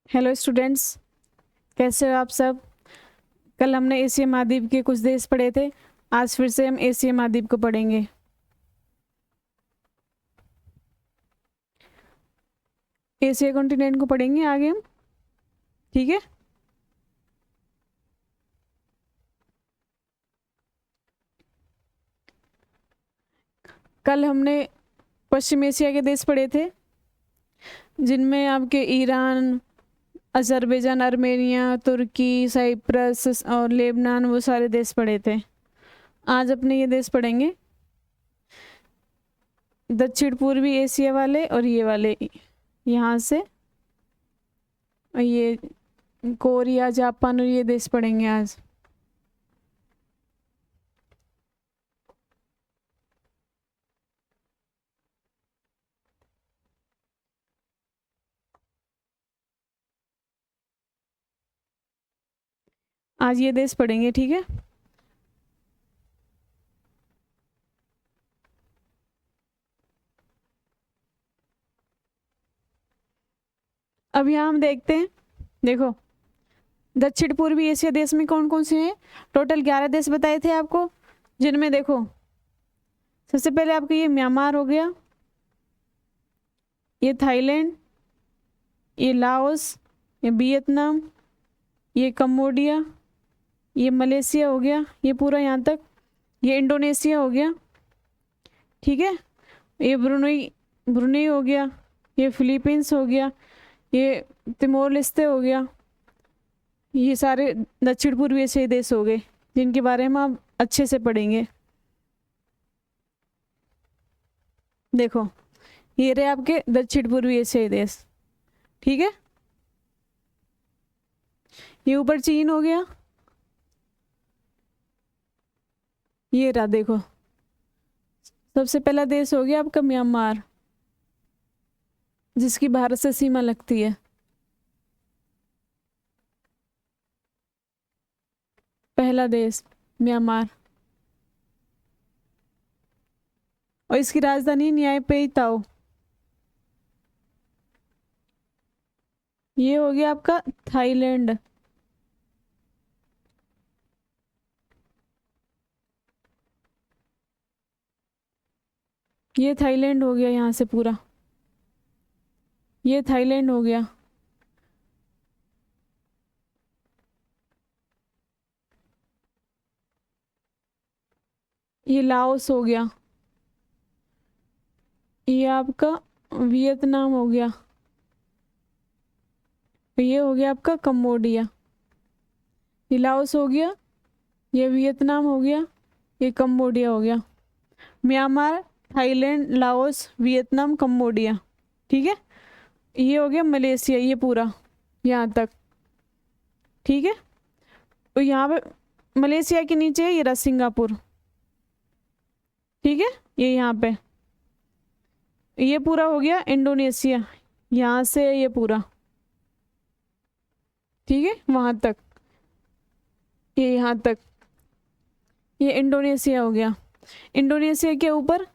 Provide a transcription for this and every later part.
Hello students, कैसे हो आप सब। कल हमने एशिया महाद्वीप के कुछ देश पढ़े थे। आज फिर से हम एशिया महाद्वीप को पढ़ेंगे। एशिया कॉन्टिनेंट को पढ़ेंगे आगे हम। ठीक है। कल हमने पश्चिम एशिया के देश पढ़े थे, जिनमें आपके ईरान, अजरबैजान, आर्मेनिया, तुर्की, साइप्रस और लेबनान, वो सारे देश पढ़े थे। आज अपने ये देश पढ़ेंगे, दक्षिण पूर्वी एशिया वाले और ये वाले, यहाँ से। और ये कोरिया, जापान और ये देश पढ़ेंगे आज। आज ये देश पढ़ेंगे, ठीक है। अब यहाँ हम देखते हैं, देखो दक्षिण पूर्वी एशिया देश में कौन कौन से हैं। टोटल 11 देश बताए थे आपको, जिनमें देखो सबसे पहले आपका ये म्यांमार हो गया, ये थाईलैंड, ये लाओस, ये वियतनाम, ये कम्बोडिया, ये मलेशिया हो गया, ये पूरा यहाँ तक। ये इंडोनेशिया हो गया, ठीक है। ये ब्रुनई ब्रुनई हो गया, ये फिलीपींस हो गया, ये तिमोर लेस्ते हो गया। ये सारे दक्षिण पूर्वी एशियाई देश हो गए, जिनके बारे में आप अच्छे से पढ़ेंगे। देखो ये रहे आपके दक्षिण पूर्वी एशियाई देश, ठीक है। ये ऊपर चीन हो गया, ये रहा देखो। सबसे पहला देश हो गया आपका म्यांमार, जिसकी भारत से सीमा लगती है। पहला देश म्यांमार, और इसकी राजधानी न्यायपेई ताओ। ये हो गया आपका थाईलैंड, ये थाईलैंड हो गया यहाँ से पूरा, ये थाईलैंड हो गया। ये लाओस हो गया, ये आपका वियतनाम हो गया, ये हो गया आपका कम्बोडिया। ये लाओस हो गया, ये वियतनाम हो गया, ये कम्बोडिया हो गया। Myanmar, Thailand, Laos, Vietnam, Cambodia, ठीक है। ये हो गया मलेशिया, ये पूरा यहाँ तक, ठीक है। तो यहाँ पे मलेशिया के नीचे है ये रहा सिंगापुर, ठीक है। ये यहाँ पे ये पूरा हो गया इंडोनेशिया, यहाँ से ये पूरा, ठीक है, वहां तक, ये यहाँ तक। ये इंडोनेशिया हो गया। इंडोनेशिया के ऊपर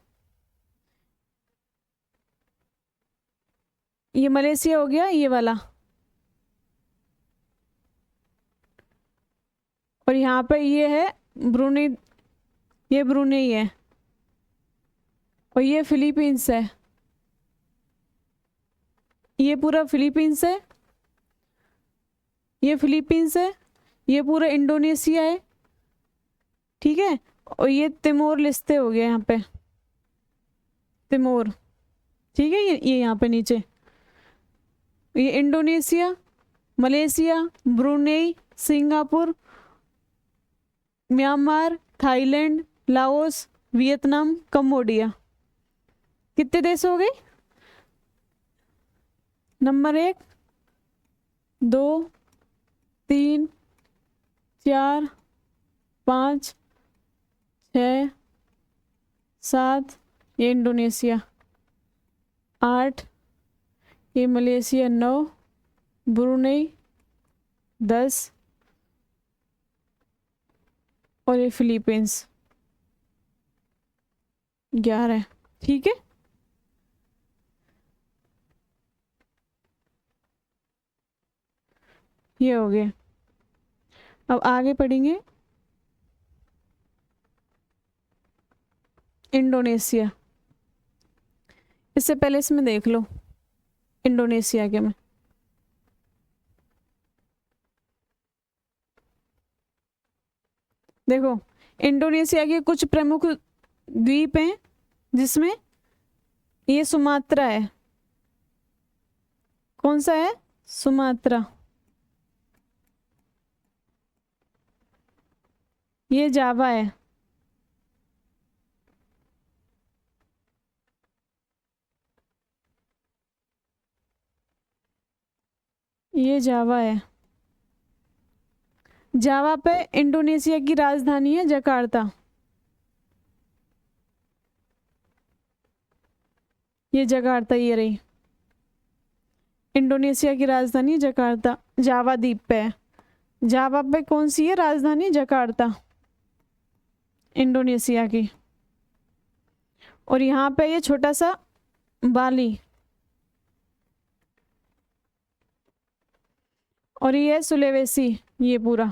ये मलेशिया हो गया, ये वाला। और यहाँ पे ये है ब्रुनेई, ये ब्रुनेई है। और ये फिलीपींस है, ये पूरा फिलीपींस है, ये फिलीपींस है, ये पूरा इंडोनेशिया है, ठीक है। और ये तिमोर लिस्ते हो गया यहाँ पे, तिमोर, ठीक है। ये यहाँ पे नीचे ये Indonesia, Malaysia, Brunei, Singapore, Myanmar, Thailand, Laos, Vietnam, Cambodia. कितने देश हो गए। नंबर 1, 2, 3, 4, 5, 6, 7, ये इंडोनेशिया, 8, ये मलेशिया, 9, ब्रुनेई, 10, और ये फिलीपींस, 11, ठीक है। ये हो गया। अब आगे पढ़ेंगे इंडोनेशिया। इससे पहले इसमें देख लो इंडोनेशिया के में। देखो इंडोनेशिया के कुछ प्रमुख द्वीप हैं जिसमें ये सुमात्रा है। कौन सा है? सुमात्रा। ये जावा है। ये जावा है। जावा पे इंडोनेशिया की राजधानी है जकार्ता। ये जकार्ता ये रही, इंडोनेशिया की राजधानी जकार्ता, जावा द्वीप पे है। जावा पे कौन सी है राजधानी? जकार्ता, इंडोनेशिया की। और यहाँ पे ये छोटा सा बाली, और ये है सुलेवेसी, ये पूरा।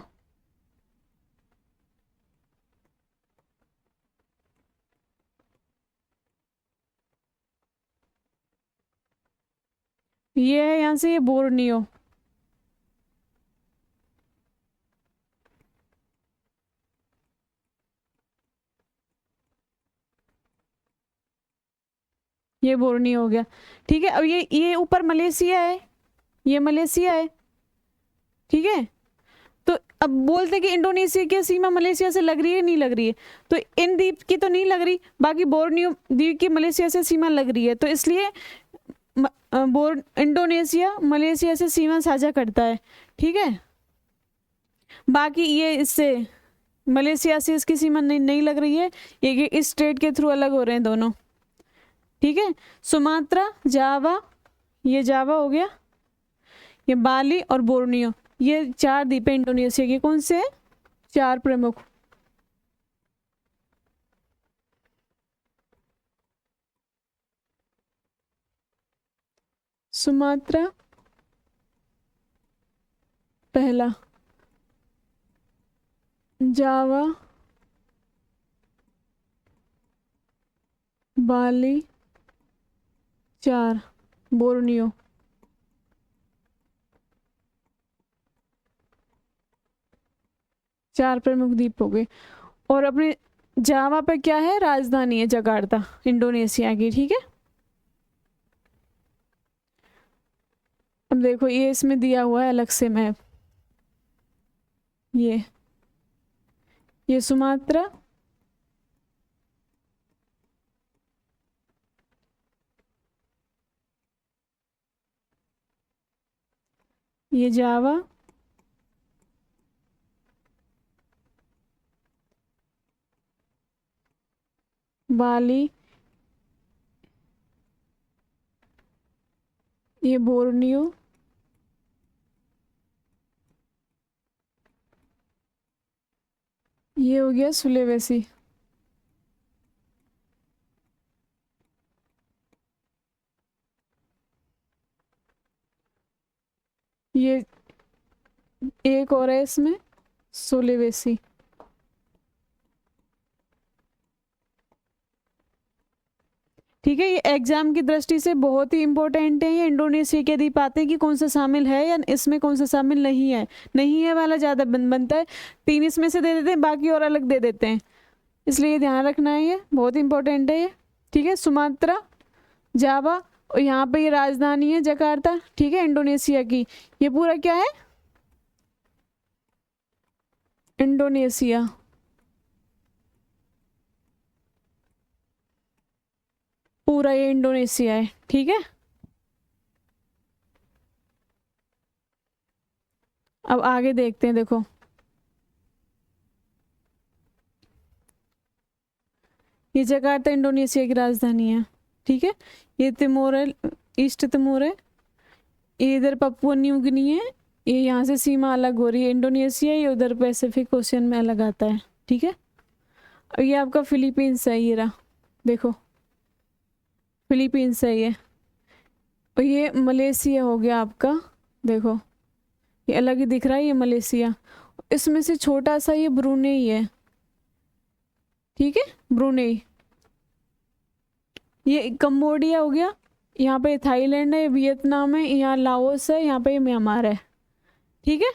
ये है यहाँ से ये बोर्नियो। ये बोर्नियो हो गया। ठीक है, अब ये ऊपर मलेशिया है, ये मलेशिया है। ठीक है, तो अब बोलते कि इंडोनेशिया की सीमा मलेशिया से लग रही है, नहीं लग रही है। तो इन द्वीप की तो नहीं लग रही, बाकी बोर्नियो द्वीप की मलेशिया से सीमा लग रही है, तो इसलिए इंडोनेशिया मलेशिया से सीमा साझा करता है। ठीक है, बाकी ये इससे मलेशिया से इसकी सीमा नहीं लग रही है, ये इस स्टेट के थ्रू अलग हो रहे हैं दोनों। ठीक है, सुमात्रा, जावा, ये जावा हो गया, ये बाली और बोर्नियो, ये 4 द्वीप है इंडोनेशिया के। कौन से? 4 प्रमुख। सुमात्रा पहला, जावा, बाली 4, बोर्नियो। चार प्रमुख द्वीप हो गए। और अपने जावा पे क्या है? राजधानी है जकार्ता, इंडोनेशिया की। ठीक है, अब देखो ये इसमें दिया हुआ है अलग से मैप। ये सुमात्रा, ये जावा, बाली, ये बोर्नियो, ये हो गया सुलेवेसी। ये एक और है इसमें, सुलेवेसी। ठीक है, ये एग्जाम की दृष्टि से बहुत ही इंपॉर्टेंट है। ये इंडोनेशिया के द्वीप आते हैं कि कौन सा शामिल है या इसमें कौन सा शामिल नहीं है। नहीं है वाला ज़्यादा बनता है, 3 इसमें से दे देते हैं, बाकी और अलग दे देते हैं, इसलिए ध्यान रखना है, ये बहुत इंपॉर्टेंट है ये। ठीक है, सुमात्रा, जावा, और यहाँ पे ये राजधानी है जकार्ता। ठीक है, इंडोनेशिया की। ये पूरा क्या है? इंडोनेशिया। पूरा ये इंडोनेशिया है। ठीक है, अब आगे देखते हैं। देखो ये जकार्ता इंडोनेशिया की राजधानी है। ठीक है, ये तिमोर है, ईस्ट तिमोर है, ये इधर पपुआ न्यू गिनी है, ये यहाँ से सीमा अलग हो रही है इंडोनेशिया, ये उधर पैसिफिक ओशियन में अलग आता है। ठीक है, और ये आपका फिलीपींस है, ये रहा, देखो फिलीपींस है ये। और ये मलेशिया हो गया आपका, देखो ये अलग ही दिख रहा है, ये मलेशिया। इसमें से छोटा सा ये ब्रुनेई है, ठीक है, ब्रुनेई। ये कंबोडिया हो गया, यहाँ पे थाईलैंड है, वियतनाम है, यहाँ लाओस है, यहाँ पे म्यांमार है, ठीक है।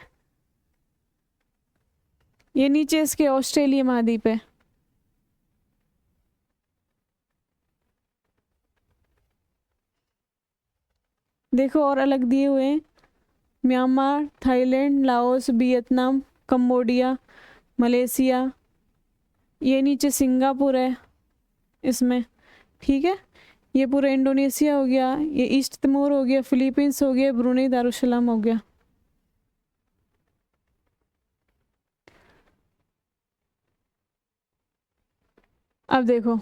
ये नीचे इसके ऑस्ट्रेलिया महाद्वीप है। देखो और अलग दिए हुए हैं, Myanmar, Thailand, Laos, Vietnam, Cambodia, Malaysia. ये नीचे सिंगापुर है इसमें, ठीक है। ये पूरा इंडोनेशिया हो गया, ये ईस्ट तिमोर हो गया, फिलीपींस हो गया, ब्रुनेई दारुसलाम हो गया। अब देखो,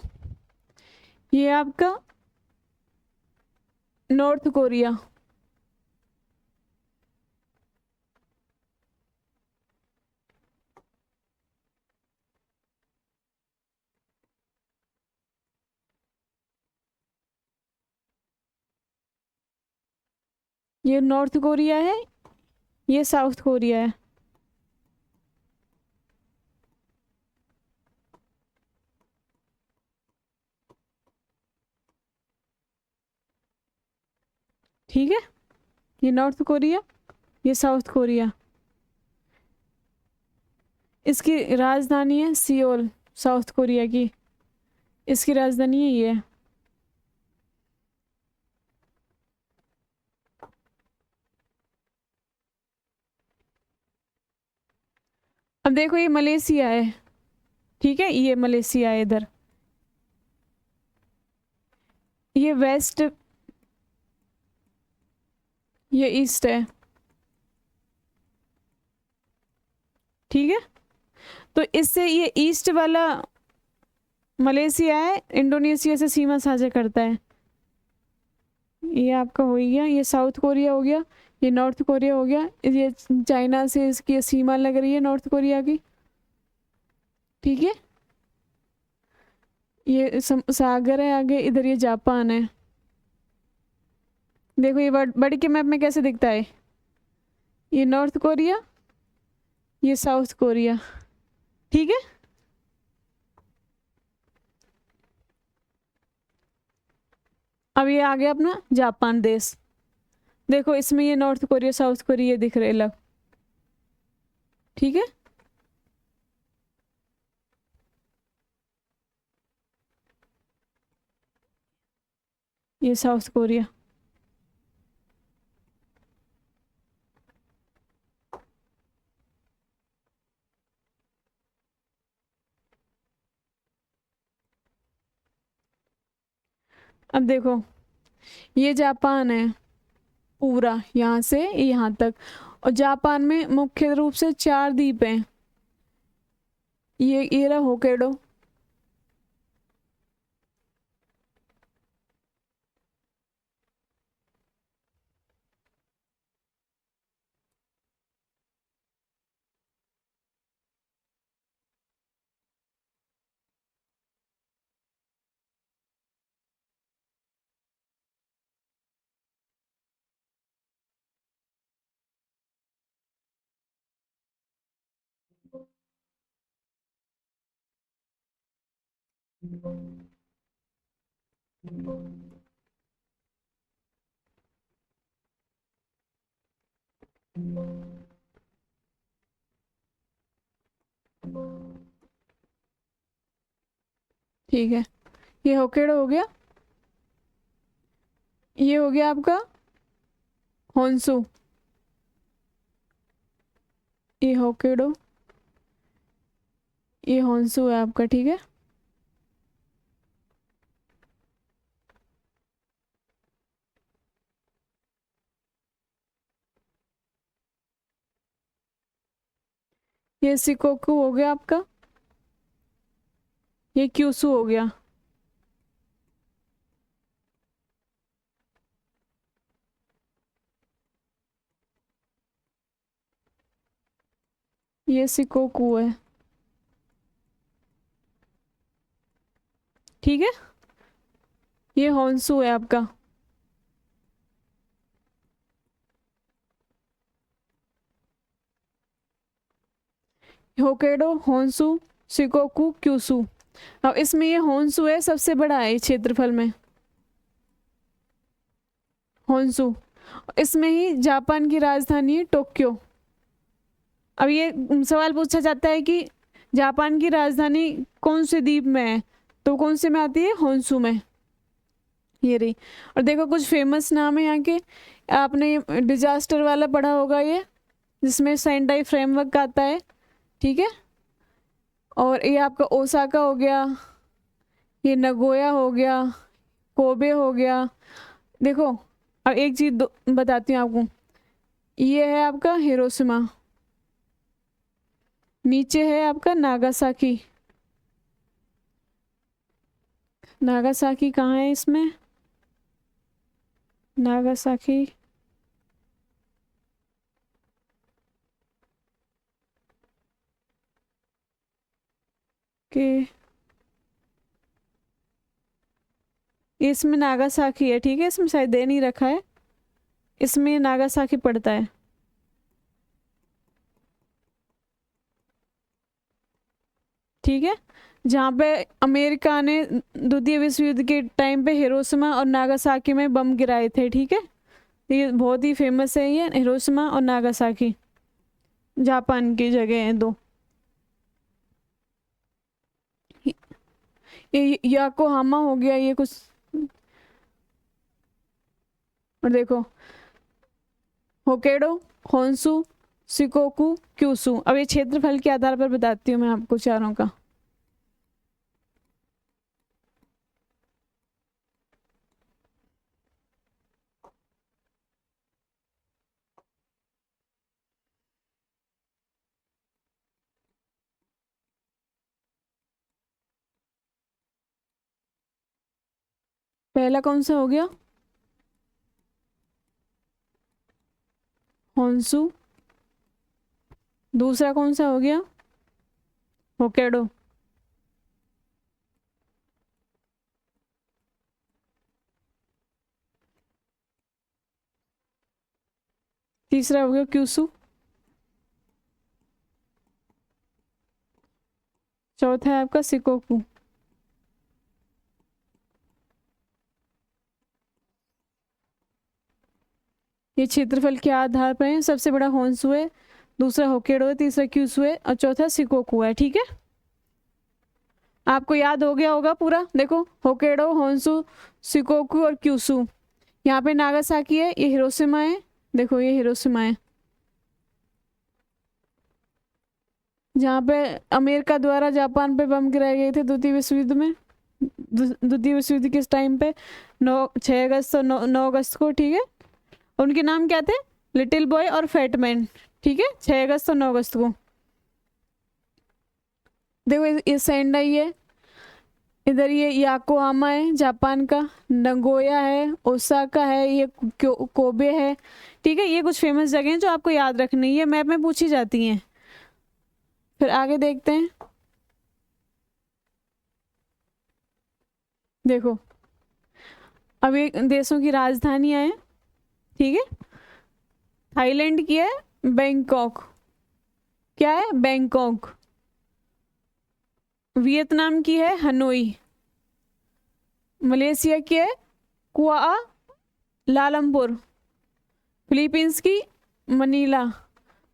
ये आपका नॉर्थ कोरिया। ये नॉर्थ कोरिया है, ये साउथ कोरिया है। ठीक है, ये नॉर्थ कोरिया, ये साउथ कोरिया। इसकी राजधानी है सियोल, साउथ कोरिया की। इसकी राजधानी है ये। अब देखो ये मलेशिया है, ठीक है, ये मलेशिया है इधर। ये वेस्ट, ये ईस्ट है, ठीक है। तो इससे ये ईस्ट वाला मलेशिया है, इंडोनेशिया से सीमा साझा करता है। ये आपका हो ही गया, ये साउथ कोरिया हो गया, ये नॉर्थ कोरिया हो गया, ये चाइना से इसकी सीमा लग रही है नॉर्थ कोरिया की, ठीक है। ये सागर है आगे, इधर ये जापान है। देखो ये बड़ी के मैप में कैसे दिखता है, ये नॉर्थ कोरिया, ये साउथ कोरिया, ठीक है। अब ये आ गया अपना जापान देश। देखो इसमें ये नॉर्थ कोरिया साउथ कोरिया दिख रहे अलग, ठीक है। ये साउथ कोरिया। अब देखो ये जापान है पूरा, यहाँ से यहाँ तक। और जापान में मुख्य रूप से 4 द्वीप हैं। ये रहा होकेडो, ठीक है। ये होकेडो हो गया, ये हो गया आपका होन्सू, ये होकेडो, ये होन्सू है आपका, ठीक है। ये सिकोकू हो गया आपका, ये क्यूसू हो गया। ये सिकोकू है, ठीक है। ये होन्सू है आपका। होकेडो, होन्सू, शिकोकू, क्यूसू। अब इसमें ये होन्सू है, सबसे बड़ा है क्षेत्रफल में, होन्सू। इसमें ही जापान की राजधानी है टोक्यो। अब ये सवाल पूछा जाता है कि जापान की राजधानी कौन से द्वीप में है, तो कौन से में आती है, होन्सू में, ये रही। और देखो कुछ फेमस नाम है यहाँ के, आपने डिजास्टर वाला पढ़ा होगा ये, जिसमें सेंडाई फ्रेमवर्क आता है, ठीक है। और ये आपका ओसाका हो गया, ये नगोया हो गया, कोबे हो गया। देखो अब एक चीज बताती हूँ आपको, ये है आपका हिरोशिमा, नीचे है आपका नागासाकी। नागासाकी कहाँ है इसमें, नागासाकी, के इसमें नागासाकी है, ठीक है, इसमें शायद दे नहीं रखा है, इसमें नागासाकी पड़ता है, ठीक है। जहाँ पे अमेरिका ने द्वितीय विश्व युद्ध के टाइम पे हिरोशिमा और नागासाकी में बम गिराए थे, ठीक है। ये बहुत ही फेमस है, ये हिरोशिमा और नागासाकी, जापान की जगह हैं दो। ये याकोहामा हो गया, ये कुछ। और देखो होकेडो, होन्सू, शिकोकू, क्यूसू। अब ये क्षेत्रफल के आधार पर बताती हूँ मैं आपको चारों का। पहला कौन सा हो गया, होन्सू। दूसरा कौन सा हो गया, होकेडो। तीसरा हो गया क्यूसू। चौथा है आपका शिकोकू। ये क्षेत्रफल के आधार पर है, सबसे बड़ा होन्सू है, दूसरा होकेडो है, तीसरा क्यूसू है और चौथा शिकोकू है, ठीक है। आपको याद हो गया होगा पूरा। देखो होकेडो, होन्सू, शिकोकू और क्यूसू। यहाँ पे नागासाकी है, ये हिरोशिमा है, देखो ये हिरोशिमा है, जहाँ पे अमेरिका द्वारा जापान पे बम गिराए गए थे द्वितीय विश्व युद्ध में, द्वितीय विश्व युद्ध किस टाइम पे, 6 अगस्त और 9 अगस्त को, ठीक है। उनके नाम क्या थे, लिटिल बॉय और फैटमैन, ठीक है, 6 अगस्त और 9 अगस्त को। देखो ये सेंडाई है, इधर ये याकोहामा है जापान का, नगोया है, ओसाका है, ये कोबे है, ठीक है। ये कुछ फेमस जगह हैं जो आपको याद रखनी है, ये मैप में पूछी जाती हैं। फिर आगे देखते हैं। देखो अब ये देशों की राजधानियां हैं, ठीक है। थाईलैंड की है बैंकॉक, क्या है, बैंकॉक। वियतनाम की है हनोई। मलेशिया की है कुआ लालमपुर। फिलीपींस की मनीला।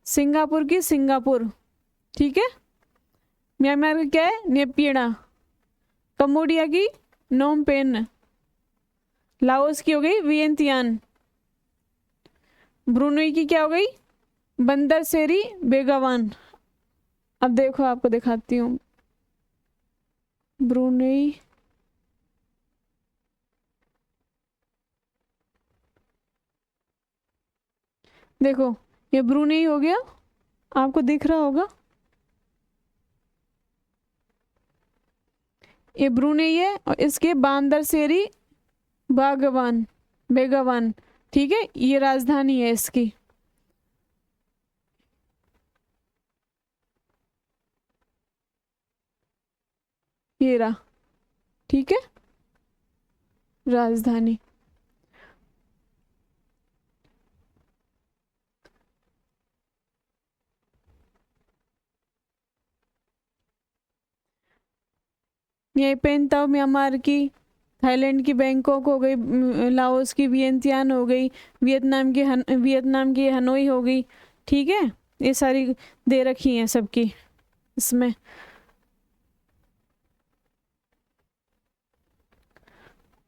सिंगापुर की सिंगापुर, ठीक है। म्यांमार की क्या है, नेपियडा। कंबोडिया की नोम पेन। लाओस की हो गई वियंतियान। ब्रुनई की क्या हो गई, बंदर सेरी बेगावान। अब देखो आपको दिखाती हूँ ब्रुनई, देखो ये ब्रुनई हो गया, आपको दिख रहा होगा, ये ब्रुनई है और इसके बांदर सेरी बागवान, बेगावान, ठीक है, ये राजधानी है इसकी। ये रहा, ठीक है, राजधानी। यहीं पे तब म्यांमार की, थाईलैंड की बैंकॉक हो गई, लाओस की वियंतियान हो गई, वियतनाम की हनोई हो गई। ठीक है, ये सारी दे रखी हैं सबकी इसमें।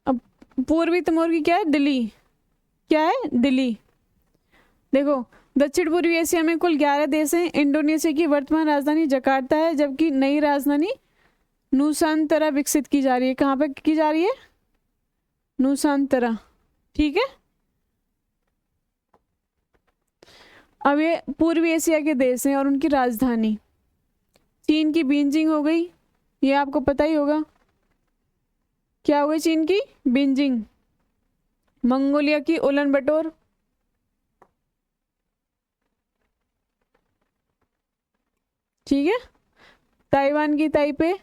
अब पूर्वी तिमोर की क्या है, दिल्ली। क्या है, दिल्ली। देखो, दक्षिण पूर्वी एशिया में कुल 11 देश हैं। इंडोनेशिया की वर्तमान राजधानी जकार्ता है, जबकि नई राजधानी नूसांतरा विकसित की जा रही है। कहाँ पे की जा रही है, नूसांतरा। ठीक है, अब ये पूर्वी एशिया के देश हैं और उनकी राजधानी। चीन की बीजिंग हो गई, ये आपको पता ही होगा। क्या हो गई चीन की, बीजिंग। मंगोलिया की उलन बटोर। ठीक है, ताइवान की ताइपे।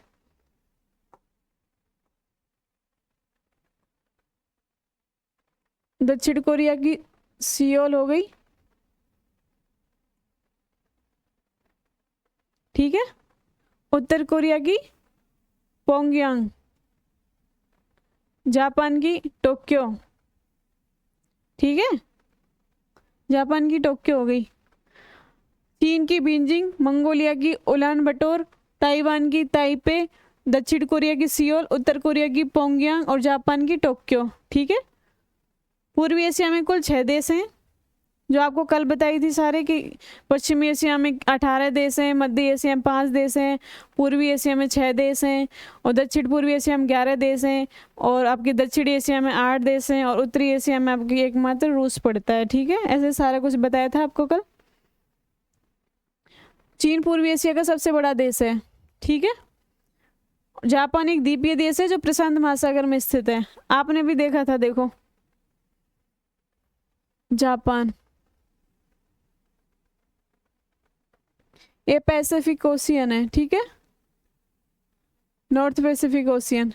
दक्षिण कोरिया की सियोल हो गई। ठीक है, उत्तर कोरिया की पोंगयांग। जापान की टोक्यो। ठीक है, जापान की टोक्यो हो गई। चीन की बीजिंग, मंगोलिया की उलान बटोर, ताइवान की ताइपे, दक्षिण कोरिया की सियोल, उत्तर कोरिया की पोंगयांग और जापान की टोक्यो। ठीक है, पूर्वी एशिया में कुल 6 देश हैं, जो आपको कल बताई थी सारे कि पश्चिमी एशिया में 18 देश हैं, मध्य एशिया में 5 देश हैं, पूर्वी एशिया में 6 देश हैं, और दक्षिण पूर्वी एशिया में 11 देश हैं, और आपके दक्षिणी एशिया में 8 देश हैं, और उत्तरी एशिया में आपकी एकमात्र रूस पड़ता है। ठीक है, ऐसे सारा कुछ बताया था आपको कल। चीन पूर्वी एशिया का सबसे बड़ा देश है। ठीक है, जापान एक द्वीपीय देश है जो प्रशांत महासागर में स्थित है। आपने भी देखा था, देखो जापान, ये पैसिफिक ओशियन है। ठीक है, नॉर्थ पैसिफिक ओशियन,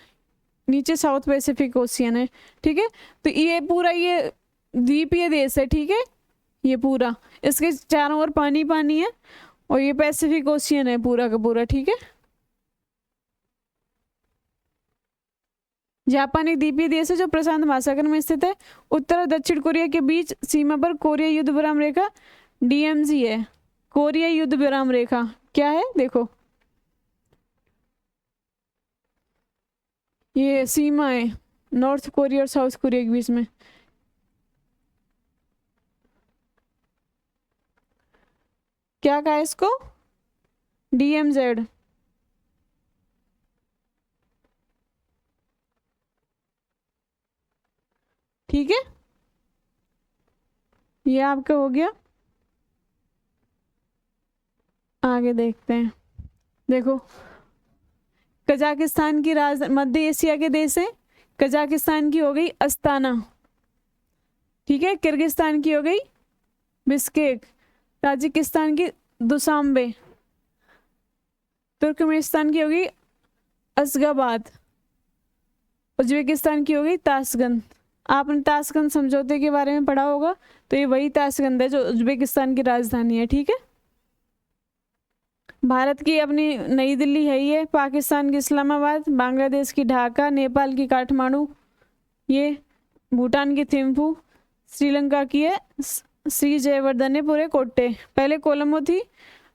नीचे साउथ पैसिफिक ओशियन है। ठीक है, तो ये पूरा ये द्वीपीय देश है। ठीक है, ये पूरा, इसके चारों ओर पानी पानी है, और ये पैसिफिक ओशियन है पूरा का पूरा। ठीक है, जापान एक द्वीपीय देश है जो प्रशांत महासागर में स्थित है। उत्तर और दक्षिण कोरिया के बीच सीमा पर कोरिया युद्ध विराम रेखा डीएमजी है। कोरिया युद्ध विराम रेखा क्या है, देखो ये सीमा है नॉर्थ कोरिया और साउथ कोरिया के बीच में। क्या कहा इसको, डीएमजेड। ठीक है, ये आपका हो गया। आगे देखते हैं, देखो कजाकिस्तान की मध्य एशिया के देश है। कजाकिस्तान की हो गई अस्ताना। ठीक है, किर्गिस्तान की हो गई बिस्केक, ताजिकिस्तान की दुशांबे, तुर्कमेनिस्तान की होगी असगाबाद, उज्बेकिस्तान की होगी ताशकंद। आपने ताशकंद समझौते के बारे में पढ़ा होगा, तो ये वही ताशकंद है जो उज्बेकिस्तान की राजधानी है। ठीक है, भारत की अपनी नई दिल्ली है ये, पाकिस्तान की इस्लामाबाद, बांग्लादेश की ढाका, नेपाल की काठमांडू, ये भूटान की थिम्फू, श्रीलंका की है श्री जयवर्धनेपुरे कोट्टे। पहले कोलंबो थी,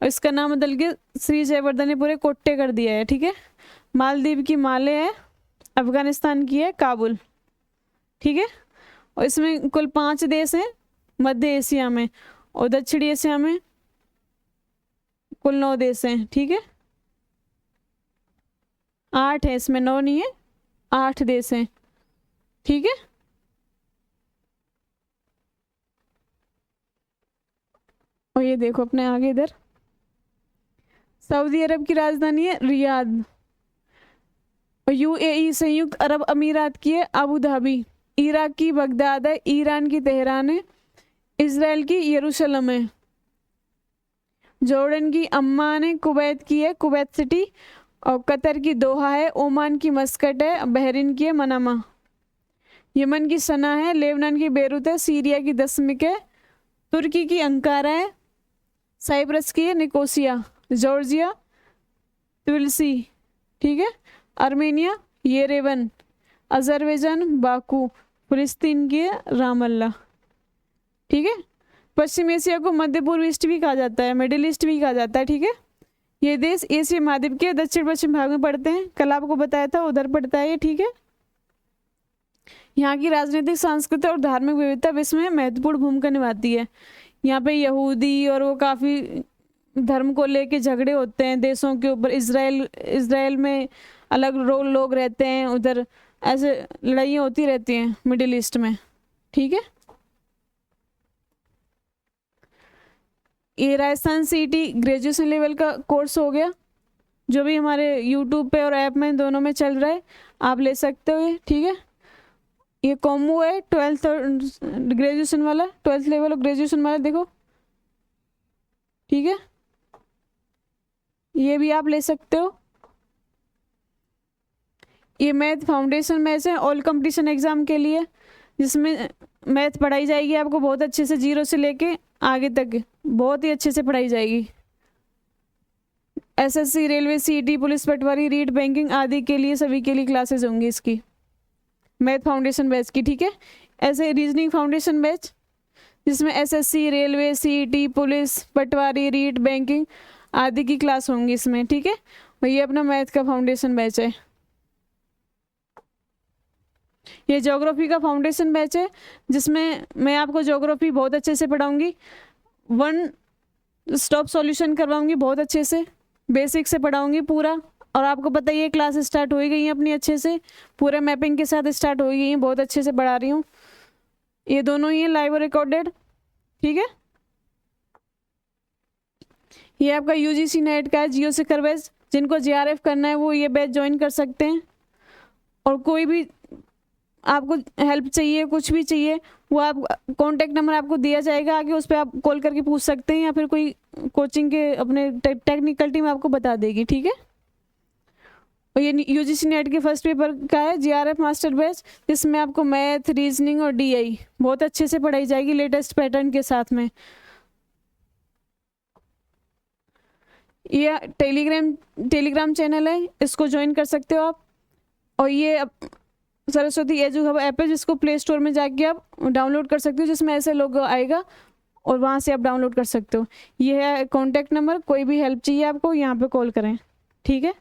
इसका नाम बदल के श्री जयवर्धनेपुरे कोट्टे कर दिया है। ठीक है, मालदीव की माले है, अफगानिस्तान की है काबुल। ठीक है, और इसमें कुल 5 देश हैं मध्य एशिया में, और दक्षिणी एशिया में कुल 9 देश हैं। ठीक है, 8 है इसमें, 9 नहीं है, 8 देश हैं। ठीक है, और ये देखो अपने आगे इधर, सऊदी अरब की राजधानी है रियाद, और यूएई संयुक्त अरब अमीरात की है अबू धाबी, इराक की बगदाद है, ईरान की तेहरान है, इजराइल की यरूशलेम है, जॉर्डन की अम्मान है, कुवैत की है कुवैत सिटी, और कतर की दोहा है, ओमान की मस्कट है, बहरीन की है मनामा, यमन की सना है, लेबनान की बेरूत है, सीरिया की दशमिक है, तुर्की की अंकारा है, साइप्रस की है निकोसिया, जॉर्जिया ट्बिलिसी। ठीक है, आर्मेनिया येरेवन, अजरबैजान बाकू, फिलिस्तीन की रामल्ला। ठीक है। पश्चिम एशिया को मध्य पूर्व ईस्ट भी कहा जाता है, मिडिल ईस्ट भी कहा जाता है। ठीक है। ये देश एशिया महाद्वीप के दक्षिण पश्चिम भाग में पड़ते हैं, कल आपको बताया था उधर पड़ता है ये। ठीक है। यहाँ की राजनीतिक, सांस्कृतिक और धार्मिक विविधता विश्व में महत्वपूर्ण भूमिका निभाती है। यहाँ पे यहूदी और वो काफ़ी धर्म को लेके झगड़े होते हैं देशों के ऊपर। इजराइल में अलग लोग रहते हैं, उधर ऐसे लड़ाइयाँ होती रहती हैं मिडिल ईस्ट में। ठीक है। ये राजस्थान सीटी ग्रेजुएशन लेवल का कोर्स हो गया, जो भी हमारे यूट्यूब पे और ऐप में दोनों में चल रहा है, आप ले सकते हो ये। ठीक है। ये कॉम्बो है 12th और ग्रेजुएशन वाला, 12th लेवल और ग्रेजुएशन वाला, देखो। ठीक है। ये भी आप ले सकते हो। ये मैथ फाउंडेशन मैथ्स है ऑल कंपटीशन एग्जाम के लिए, जिसमें मैथ पढ़ाई जाएगी आपको बहुत अच्छे से, 0 से लेके आगे तक बहुत ही अच्छे से पढ़ाई जाएगी। एसएससी, रेलवे, सीईटी, पुलिस, पटवारी, रीट, बैंकिंग आदि के लिए सभी के लिए क्लासेस होंगी इसकी, मैथ फाउंडेशन बैच की। ठीक है। ऐसे रीजनिंग फाउंडेशन बैच, जिसमें एसएससी, रेलवे, सीईटी, पुलिस, पटवारी, रीट, बैंकिंग आदि की क्लास होंगी इसमें। ठीक है। और ये अपना मैथ का फाउंडेशन बैच है। ये ज्योग्राफी का फाउंडेशन बैच है, जिसमें मैं आपको ज्योग्राफी बहुत अच्छे से पढ़ाऊंगी, 1 स्टॉप सॉल्यूशन करवाऊंगी बहुत अच्छे से, बेसिक से पढ़ाऊंगी पूरा। और आपको पता ही है क्लास स्टार्ट हो ही गई है अपनी अच्छे से, पूरे मैपिंग के साथ स्टार्ट हो गई है, बहुत अच्छे से पढ़ा रही हूँ। ये दोनों ही है लाइव और रिकॉर्डेड। ठीक है। ये आपका यूजीसी नेट का है, जियो सिकर बैच। जिनको जेआरएफ करना है वो ये बैच ज्वाइन कर सकते हैं। और कोई भी आपको हेल्प चाहिए, कुछ भी चाहिए, वो आप कॉन्टैक्ट नंबर आपको दिया जाएगा आगे, उस पर आप कॉल करके पूछ सकते हैं, या फिर कोई कोचिंग के अपने टेक्निकल टीम आपको बता देगी। ठीक है। और ये यूजीसी नेट के फर्स्ट पेपर का है जेआरएफ मास्टर बैच, जिसमें आपको मैथ, रीजनिंग और डीआई बहुत अच्छे से पढ़ाई जाएगी लेटेस्ट पैटर्न के साथ में। ये टेलीग्राम चैनल है, इसको ज्वाइन कर सकते हो आप। और ये सरस्वती एजू हब ऐप है, जिसको प्ले स्टोर में जाके आप डाउनलोड कर सकते हो, जिसमें ऐसे लोगो आएगा और वहाँ से आप डाउनलोड कर सकते हो। ये है कॉन्टैक्ट नंबर, कोई भी हेल्प चाहिए आपको यहाँ पे कॉल करें। ठीक है।